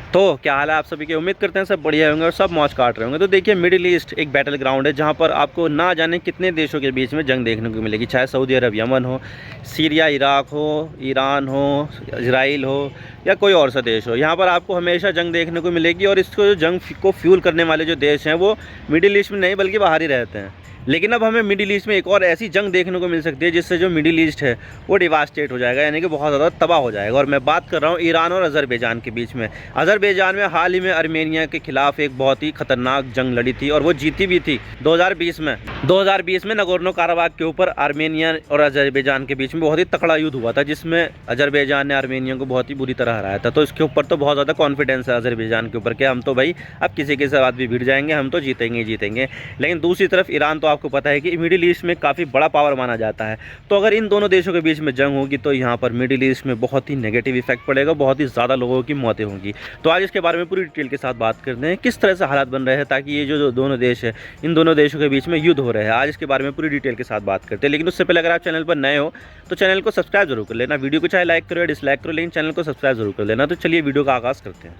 तो क्या हाल है आप सभी के। उम्मीद करते हैं सब बढ़िया होंगे और सब मौज काट रहे होंगे। तो देखिए, मिडिल ईस्ट एक बैटल ग्राउंड है जहां पर आपको ना जाने कितने देशों के बीच में जंग देखने को मिलेगी, चाहे सऊदी अरब, यमन हो, सीरिया, इराक हो, ईरान हो, इजराइल हो या कोई और सा देश हो। यहाँ पर आपको हमेशा जंग देखने को मिलेगी और इसको जो जंग को फ्यूल करने वाले जो देश हैं वो मिडिल ईस्ट में नहीं बल्कि बाहर ही रहते हैं। लेकिन अब हमें मिडिल ईस्ट में एक और ऐसी जंग देखने को मिल सकती है जिससे जो मिडिल ईस्ट है वो डिवास्टेट हो जाएगा, यानी कि बहुत ज़्यादा तबाह हो जाएगा। और मैं बात कर रहा हूँ ईरान और अज़रबैजान के बीच में। अज़रबैजान में हाल ही में आर्मेनिया के खिलाफ एक बहुत ही खतरनाक जंग लड़ी थी और वो जीती भी थी 2020 में। 2020 में नगोर्नो काराबाग के ऊपर आर्मेनिया और अज़रबैजान के बीच में बहुत ही तकड़ा युद्ध हुआ था, जिसमें अज़रबैजान ने आर्मेनिया को बहुत ही बुरी तरह हराया था। तो इसके ऊपर तो बहुत ज़्यादा कॉन्फिडेंस है अज़रबैजान के ऊपर कि हम तो भाई अब किसी के साथ भी भिड़ जाएंगे, हम तो जीतेंगे ही जीतेंगे। लेकिन दूसरी तरफ ईरान तो आपको पता है कि मिडिल ईस्ट में काफ़ी बड़ा पावर माना जाता है। तो अगर इन दोनों देशों के बीच में जंग होगी तो यहाँ पर मिडिल ईस्ट में बहुत ही नेगेटिव इफेक्ट पड़ेगा, बहुत ही ज़्यादा लोगों की मौतें होंगी। तो आज इसके बारे में पूरी डिटेल के साथ बात करते हैं किस तरह से हालात बन रहे हैं ताकि ये जो दोनों देश है, इन दोनों देशों के बीच में युद्ध हो रहे हैं। आज इसके बारे में पूरी डिटेल के साथ बात करते हैं। लेकिन उससे पहले अगर आप चैनल पर नए हो तो चैनल को सब्सक्राइब जरूर कर लेना। वीडियो को चाहे लाइक करो या डिसलाइक करो, लेकिन चैनल को सब्सक्राइब जरूर कर लेना। तो चलिए वीडियो का आगाज़ करते हैं।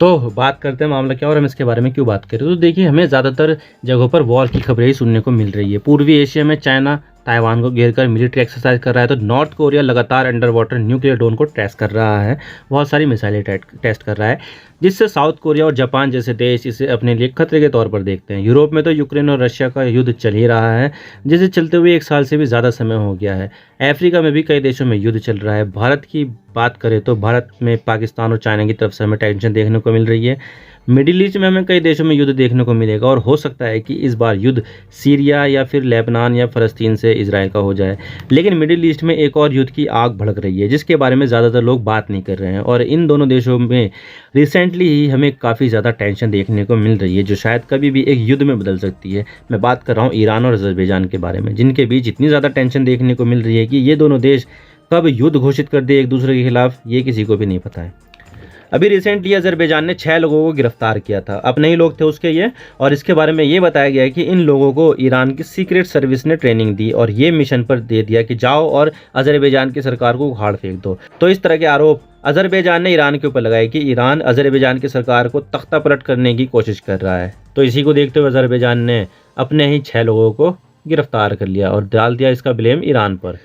तो बात करते हैं मामला क्या और हम इसके बारे में क्यों बात करें। तो देखिए, हमें ज़्यादातर जगहों पर वॉर की खबरें ही सुनने को मिल रही है। पूर्वी एशिया में चाइना ताइवान को घेर कर मिलिट्री एक्सरसाइज कर रहा है, तो नॉर्थ कोरिया लगातार अंडर वाटर न्यूक्लियर ड्रोन को टेस्ट कर रहा है, बहुत सारी मिसाइलें टेस्ट कर रहा है, जिससे साउथ कोरिया और जापान जैसे देश इसे अपने लिए खतरे के तौर पर देखते हैं। यूरोप में तो यूक्रेन और रशिया का युद्ध चल ही रहा है, जिसे चलते हुए 1 साल से भी ज़्यादा समय हो गया है। अफ्रीका में भी कई देशों में युद्ध चल रहा है। भारत की बात करें तो भारत में पाकिस्तान और चाइना की तरफ से हमें टेंशन देखने को मिल रही है। मिडिल ईस्ट में हमें कई देशों में युद्ध देखने को मिलेगा और हो सकता है कि इस बार युद्ध सीरिया या फिर लेबनान या फ़लस्तीन से इजराइल का हो जाए। लेकिन मिडिल ईस्ट में एक और युद्ध की आग भड़क रही है जिसके बारे में ज़्यादातर लोग बात नहीं कर रहे हैं, और इन दोनों देशों में रिसेंटली ही हमें काफ़ी ज़्यादा टेंशन देखने को मिल रही है जो शायद कभी भी एक युद्ध में बदल सकती है। मैं बात कर रहा हूँ ईरान और अज़रबैजान के बारे में, जिनके बीच इतनी ज़्यादा टेंशन देखने को मिल रही है कि ये दोनों देश कब युद्ध घोषित कर दे एक दूसरे के खिलाफ, ये किसी को भी नहीं पता है। अभी रिसेंटली अज़रबैजान ने 6 लोगों को गिरफ्तार किया था, अपने ही लोग थे उसके ये, और इसके बारे में ये बताया गया है कि इन लोगों को ईरान की सीक्रेट सर्विस ने ट्रेनिंग दी और ये मिशन पर दे दिया कि जाओ और अज़रबैजान की सरकार को उखाड़ फेंक दो। तो इस तरह के आरोप अज़रबैजान ने ईरान के ऊपर लगाए कि ईरान अज़रबैजान की सरकार को तख्ता पलट करने की कोशिश कर रहा है। तो इसी को देखते हुए अज़रबैजान ने अपने ही 6 लोगों को गिरफ्तार कर लिया और डाल दिया इसका ब्लेम ईरान पर।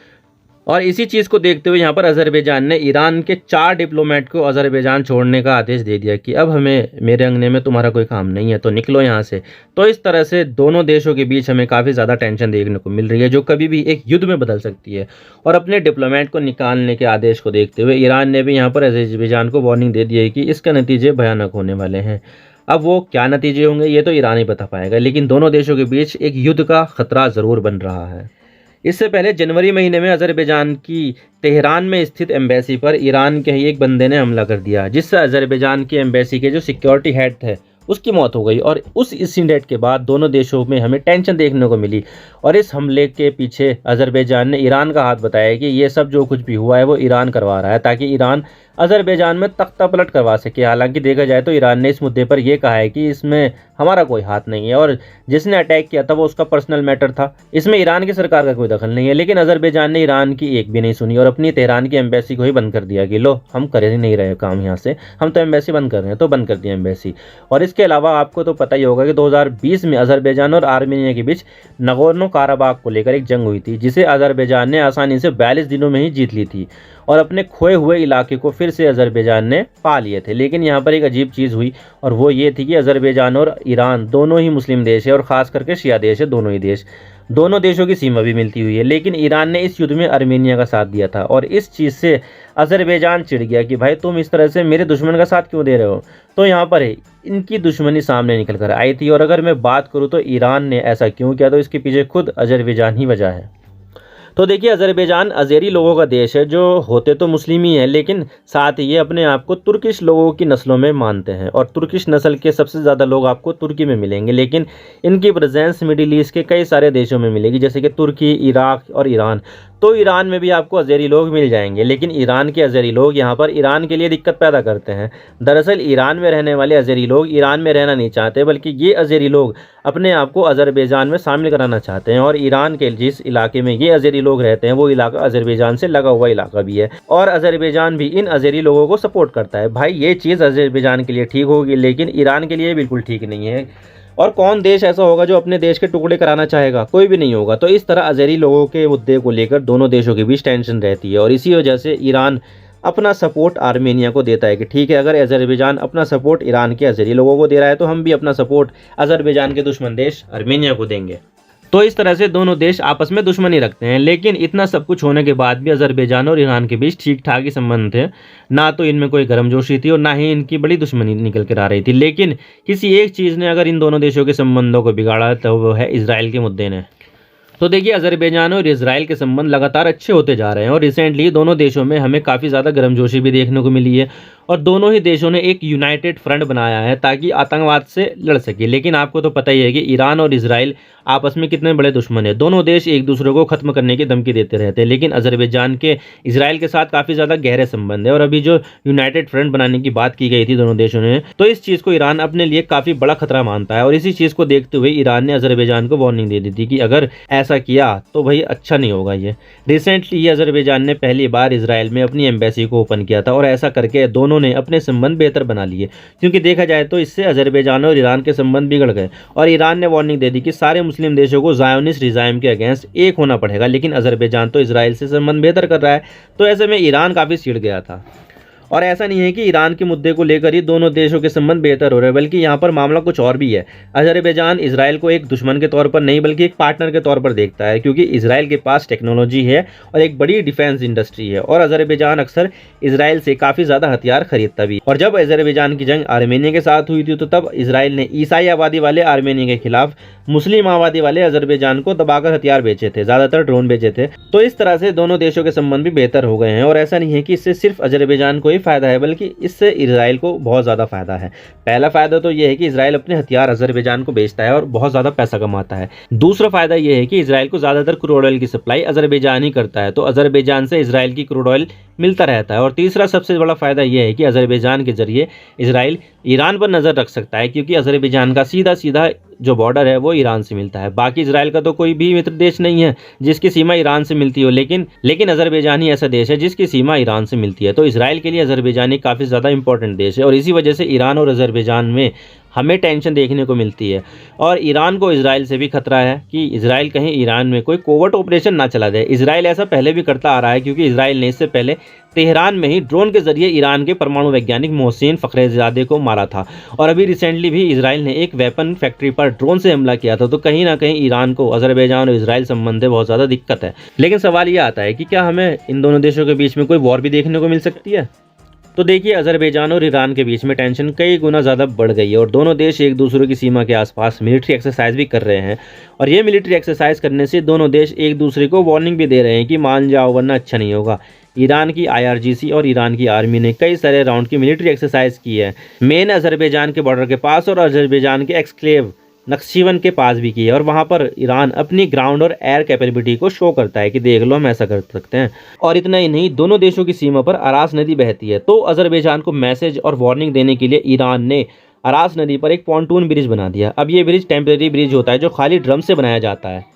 और इसी चीज़ को देखते हुए यहाँ पर अज़रबैजान ने ईरान के 4 डिप्लोमेट को अज़रबैजान छोड़ने का आदेश दे दिया कि अब हमें मेरे अंगने में तुम्हारा कोई काम नहीं है, तो निकलो यहाँ से। तो इस तरह से दोनों देशों के बीच हमें काफ़ी ज़्यादा टेंशन देखने को मिल रही है जो कभी भी एक युद्ध में बदल सकती है। और अपने डिप्लोमेट को निकालने के आदेश को देखते हुए ईरान ने भी यहाँ पर अज़रबैजान को वार्निंग दे दी है कि इसके नतीजे भयानक होने वाले हैं। अब वो क्या नतीजे होंगे ये तो ईरान ही बता पाएगा, लेकिन दोनों देशों के बीच एक युद्ध का खतरा ज़रूर बन रहा है। इससे पहले जनवरी महीने में अज़रबैजान की तेहरान में स्थित एम्बेसी पर ईरान के ही एक बंदे ने हमला कर दिया, जिससे अज़रबैजान की एम्बेसी के जो सिक्योरिटी हेड थे उसकी मौत हो गई। और उस इंसिडेंट के बाद दोनों देशों में हमें टेंशन देखने को मिली, और इस हमले के पीछे अज़रबैजान ने ईरान का हाथ बताया कि ये सब जो कुछ भी हुआ है वो ईरान करवा रहा है ताकि ईरान अज़रबैजान में तख्ता पलट करवा सके। हालांकि देखा जाए तो ईरान ने इस मुद्दे पर यह कहा है कि इसमें हमारा कोई हाथ नहीं है और जिसने अटैक किया था वो उसका पर्सनल मैटर था, इसमें ईरान की सरकार का कोई दखल नहीं है। लेकिन अज़रबैजान ने ईरान की एक भी नहीं सुनी और अपनी तेहरान की एम्बेसी को ही बंद कर दिया कि लो हम कर ही नहीं रहे काम यहाँ से, हम तो एम्बेसी बंद कर रहे हैं, तो बंद कर दिया एम्बेसी। और इसके अलावा आपको तो पता ही होगा कि 2020 में अज़रबैजान और आर्मेनिया के बीच नगोर्नो काराबाग को लेकर एक जंग हुई थी, जिसे अज़रबैजान ने आसानी से 42 दिनों में ही जीत ली थी और अपने खोए हुए इलाके को फिर से अज़रबैजान ने पा लिए थे। लेकिन यहाँ पर एक अजीब चीज़ हुई और वो ये थी कि अज़रबैजान और ईरान दोनों ही मुस्लिम देश है और ख़ास करके शिया देश है, दोनों ही देश, दोनों देशों की सीमा भी मिलती हुई है। लेकिन ईरान ने इस युद्ध में आर्मेनिया का साथ दिया था और इस चीज़ से अज़रबैजान चिढ़ गया कि भाई तुम इस तरह से मेरे दुश्मन का साथ क्यों दे रहे हो। तो यहाँ पर इनकी दुश्मनी सामने निकल कर आई थी। और अगर मैं बात करूँ तो ईरान ने ऐसा क्यों किया, तो इसके पीछे खुद अज़रबैजान ही वजह है। तो देखिए, अज़रबैजान अज़ेरी लोगों का देश है जो होते तो मुस्लिम ही हैं, लेकिन साथ ही ये अपने आप को तुर्किश लोगों की नस्लों में मानते हैं और तुर्किश नस्ल के सबसे ज़्यादा लोग आपको तुर्की में मिलेंगे। लेकिन इनकी प्रेजेंस मिडिल ईस्ट के कई सारे देशों में मिलेगी, जैसे कि तुर्की, इराक और ईरान। तो ईरान में भी आपको अज़ेरी लोग मिल जाएंगे, लेकिन ईरान के अज़ेरी लोग यहाँ पर ईरान के लिए दिक्कत पैदा करते हैं। दरअसल ईरान में रहने वाले अज़ेरी लोग ईरान में रहना नहीं चाहते, बल्कि ये अज़ेरी लोग अपने आप को अज़रबैजान में शामिल कराना चाहते हैं। और ईरान के जिस इलाके में ये अज़ेरी लोग रहते हैं वो इलाका अज़रबैजान से लगा हुआ इलाका भी है, और अज़रबैजान भी इन अज़ेरी लोगों को सपोर्ट करता है। भाई ये चीज़ अज़रबैजान के लिए ठीक होगी, लेकिन ईरान के लिए बिल्कुल ठीक नहीं है। और कौन देश ऐसा होगा जो अपने देश के टुकड़े कराना चाहेगा? कोई भी नहीं होगा। तो इस तरह अज़ेरी लोगों के मुद्दे को लेकर दोनों देशों के बीच टेंशन रहती है, और इसी वजह से ईरान अपना सपोर्ट आर्मेनिया को देता है कि ठीक है, अगर अज़रबैजान अपना सपोर्ट ईरान के अज़ेरी लोगों को दे रहा है तो हम भी अपना सपोर्ट अज़रबैजान के दुश्मन देश आर्मेनिया को देंगे। तो इस तरह से दोनों देश आपस में दुश्मनी रखते हैं। लेकिन इतना सब कुछ होने के बाद भी अज़रबैजान और ईरान के बीच ठीक ठाक ही संबंध थे, ना तो इनमें कोई गर्मजोशी थी और ना ही इनकी बड़ी दुश्मनी निकल कर आ रही थी। लेकिन किसी एक चीज़ ने अगर इन दोनों देशों के संबंधों को बिगाड़ा तो वो है इजराइल के मुद्दे ने। तो देखिए, अज़रबैजान और इजराइल के संबंध लगातार अच्छे होते जा रहे हैं, और रिसेंटली दोनों देशों में हमें काफ़ी ज़्यादा गर्मजोशी भी देखने को मिली है, और दोनों ही देशों ने एक यूनाइटेड फ्रंट बनाया है ताकि आतंकवाद से लड़ सके। लेकिन आपको तो पता ही है कि ईरान और इजराइल आपस में कितने बड़े दुश्मन हैं। दोनों देश एक दूसरे को ख़त्म करने की धमकी देते रहते हैं, लेकिन अज़रबैजान के इजराइल के साथ काफ़ी ज़्यादा गहरे संबंध है। और अभी जो यूनाइटेड फ्रंट बनाने की बात की गई थी दोनों देशों ने, तो इस चीज़ को ईरान अपने लिए काफ़ी बड़ा खतरा मानता है, और इसी चीज़ को देखते हुए ईरान ने अज़रबैजान को वार्निंग दे दी थी कि अगर ऐसा किया तो भाई अच्छा नहीं होगा। ये रिसेंटली अज़रबैजान ने पहली बार इजराइल में अपनी एम्बेसी को ओपन किया था, और ऐसा करके दोनों ने अपने संबंध बेहतर बना लिए, क्योंकि देखा जाए तो इससे अज़रबैजान और ईरान के संबंध बिगड़ गए। और ईरान ने वार्निंग दे दी कि सारे मुस्लिम देशों को ज़ायोनिस्ट रिजाइम के अगेंस्ट एक होना पड़ेगा, लेकिन अज़रबैजान तो इजराइल से संबंध बेहतर कर रहा है। तो ऐसे में ईरान काफ़ी चिढ़ गया था। और ऐसा नहीं है कि ईरान के मुद्दे को लेकर ही दोनों देशों के संबंध बेहतर हो रहे हैं, बल्कि यहाँ पर मामला कुछ और भी है। अज़रबैजान इजराइल को एक दुश्मन के तौर पर नहीं बल्कि एक पार्टनर के तौर पर देखता है, क्योंकि इजराइल के पास टेक्नोलॉजी है और एक बड़ी डिफेंस इंडस्ट्री है, और अज़रबैजान अक्सर इजराइल से काफ़ी ज़्यादा हथियार खरीदता भी। और जब अज़रबैजान की जंग आर्मेनिया के साथ हुई थी तो तब इजराइल ने ईसाई आबादी वाले आर्मेनिया के खिलाफ मुस्लिम आबादी वाले अज़रबैजान को दबाकर हथियार बेचे थे, ज़्यादातर ड्रोन बेचे थे। तो इस तरह से दोनों देशों के संबंध भी बेहतर हो गए हैं, और ऐसा नहीं है कि इससे सिर्फ अज़रबैजान को ही फायदा है, बल्कि इससे इजराइल को बहुत ज़्यादा फायदा है। पहला फायदा तो यह है कि इजराइल अपने हथियार अज़रबैजान को बेचता है और बहुत ज़्यादा पैसा कमाता है। दूसरा फायदा यह है कि इजराइल को ज़्यादातर क्रूड ऑयल की सप्लाई अज़रबैजान ही करता है, तो अज़रबैजान से इजराइल की क्रूड ऑयल मिलता रहता है। और तीसरा सबसे बड़ा फायदा यह है कि अज़रबैजान के जरिए इजराइल ईरान पर नज़र रख सकता है, क्योंकि अज़रबैजान का सीधा सीधा जो बॉर्डर है वो ईरान से मिलता है। बाकी इजराइल का तो कोई भी मित्र देश नहीं है जिसकी सीमा ईरान से मिलती हो, लेकिन अज़रबैजान ही ऐसा देश है जिसकी सीमा ईरान से मिलती है। तो इजराइल के लिए अज़रबैजान एक काफ़ी ज़्यादा इंपॉर्टेंट देश है, और इसी वजह से ईरान और अज़रबैजान में हमें टेंशन देखने को मिलती है। और ईरान को इजराइल से भी खतरा है कि इजराइल कहीं ईरान में कोई कोवर्ट ऑपरेशन ना चला दे। इजराइल ऐसा पहले भी करता आ रहा है, क्योंकि इजराइल ने इससे पहले तेहरान में ही ड्रोन के जरिए ईरान के परमाणु वैज्ञानिक मोहसिन फ़खरेज़ादे को मारा था, और अभी रिसेंटली भी इजराइल ने एक वेपन फैक्ट्री पर ड्रोन से हमला किया था। तो कहीं ना कहीं ईरान को अज़रबैजान और इजराइल संबंध में बहुत ज़्यादा दिक्कत है। लेकिन सवाल ये आता है कि क्या हमें इन दोनों देशों के बीच में कोई वॉर भी देखने को मिल सकती है? तो देखिए, अज़रबैजान और ईरान के बीच में टेंशन कई गुना ज़्यादा बढ़ गई है, और दोनों देश एक दूसरे की सीमा के आसपास मिलिट्री एक्सरसाइज भी कर रहे हैं। और ये मिलिट्री एक्सरसाइज करने से दोनों देश एक दूसरे को वार्निंग भी दे रहे हैं कि मान जाओ वरना अच्छा नहीं होगा। ईरान की IRGC और ईरान की आर्मी ने कई सारे राउंड की मिलिट्री एक्सरसाइज की है, मेन अज़रबैजान के बॉर्डर के पास और अज़रबैजान के एक्सक्लेव नक्शीवन के पास भी की है। और वहाँ पर ईरान अपनी ग्राउंड और एयर कैपेबिलिटी को शो करता है कि देख लो हम ऐसा कर सकते हैं। और इतना ही नहीं, दोनों देशों की सीमा पर अरास नदी बहती है, तो अज़रबैजान को मैसेज और वार्निंग देने के लिए ईरान ने अरास नदी पर एक पॉन्टून ब्रिज बना दिया। अब ये ब्रिज टेम्परेरी ब्रिज होता है जो खाली ड्रम से बनाया जाता है।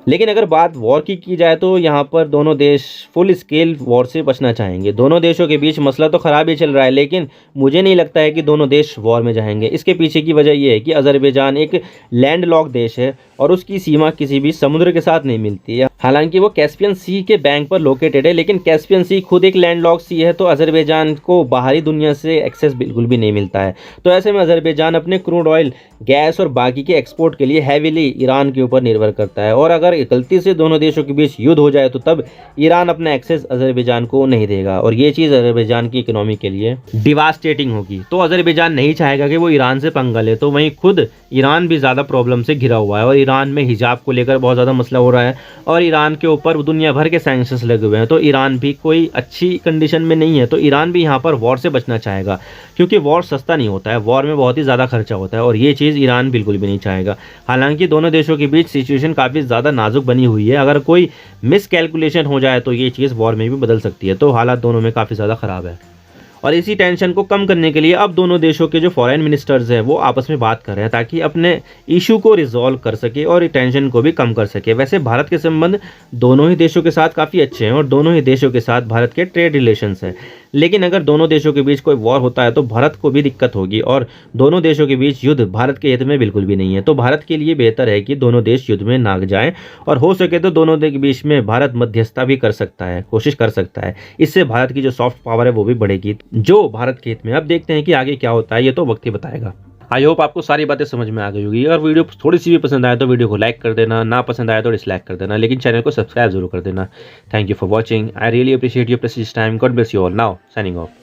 लेकिन अगर बात वॉर की जाए तो यहाँ पर दोनों देश फुल स्केल वॉर से बचना चाहेंगे। दोनों देशों के बीच मसला तो ख़राब ही चल रहा है, लेकिन मुझे नहीं लगता है कि दोनों देश वॉर में जाएंगे। इसके पीछे की वजह यह है कि अज़रबैजान एक लैंडलॉक देश है और उसकी सीमा किसी भी समुद्र के साथ नहीं मिलती है। हालांकि वो कैस्पियन सी के बैंक पर लोकेटेड है, लेकिन कैस्पियन सी खुद एक लैंडलॉक सी है, तो अज़रबैजान को बाहरी दुनिया से एक्सेस बिल्कुल भी नहीं मिलता है। तो ऐसे में अज़रबैजान अपने क्रूड ऑयल, गैस और बाकी के एक्सपोर्ट के लिए हैविली ईरान के ऊपर निर्भर करता है। और अगर गलती से दोनों देशों के बीच युद्ध हो जाए तो तब ईरान अपना एक्सेस अज़रबैजान को नहीं देगा, और ये चीज़ अज़रबैजान की इकोनॉमी के लिए डिवास्टेटिंग होगी। तो अज़रबैजान नहीं चाहेगा कि वो ईरान से पंगा ले, तो वहीं खुद ईरान भी ज़्यादा प्रॉब्लम से घिरा हुआ है और ईरान में हिजाब को लेकर बहुत ज़्यादा मसला हो रहा है और ईरान के ऊपर दुनिया भर के सैंक्शंस लगे हुए हैं। तो ईरान भी कोई अच्छी कंडीशन में नहीं है। तो ईरान भी यहाँ पर वॉर से बचना चाहेगा, क्योंकि वॉर सस्ता नहीं होता है, वॉर में बहुत ही ज़्यादा खर्चा होता है और ये चीज़ ईरान बिल्कुल भी नहीं चाहेगा। हालांकि दोनों देशों के बीच सिचुएशन काफ़ी ज़्यादा नाजुक बनी हुई है। अगर कोई मिस कैलकुलेशन हो जाए तो ये चीज़ वॉर में भी बदल सकती है। तो हालात दोनों में काफ़ी ज़्यादा ख़राब है और इसी टेंशन को कम करने के लिए अब दोनों देशों के जो फॉरेन मिनिस्टर्स हैं वो आपस में बात कर रहे हैं ताकि अपने इशू को रिजॉल्व कर सके और टेंशन को भी कम कर सके। वैसे भारत के संबंध दोनों ही देशों के साथ काफ़ी अच्छे हैं और दोनों ही देशों के साथ भारत के ट्रेड रिलेशंस हैं, लेकिन अगर दोनों देशों के बीच कोई वॉर होता है तो भारत को भी दिक्कत होगी और दोनों देशों के बीच युद्ध भारत के हित में बिल्कुल भी नहीं है। तो भारत के लिए बेहतर है कि दोनों देश युद्ध में ना जाएं और हो सके तो दोनों के बीच में भारत मध्यस्थता भी कर सकता है, कोशिश कर सकता है। इससे भारत की जो सॉफ्ट पावर है वो भी बढ़ेगी, जो भारत के हित में। अब देखते हैं कि आगे क्या होता है, ये तो वक्त ही बताएगा। आई होप आपको सारी बातें समझ में आ गई होगी। और वीडियो थोड़ी सी भी पसंद आए तो वीडियो को लाइक कर देना, ना पसंद आए तो डिसलाइक कर देना, लेकिन चैनल को सब्सक्राइब जरूर कर देना। Thank you for watching. I really appreciate your precious time. God bless you all. Now signing off.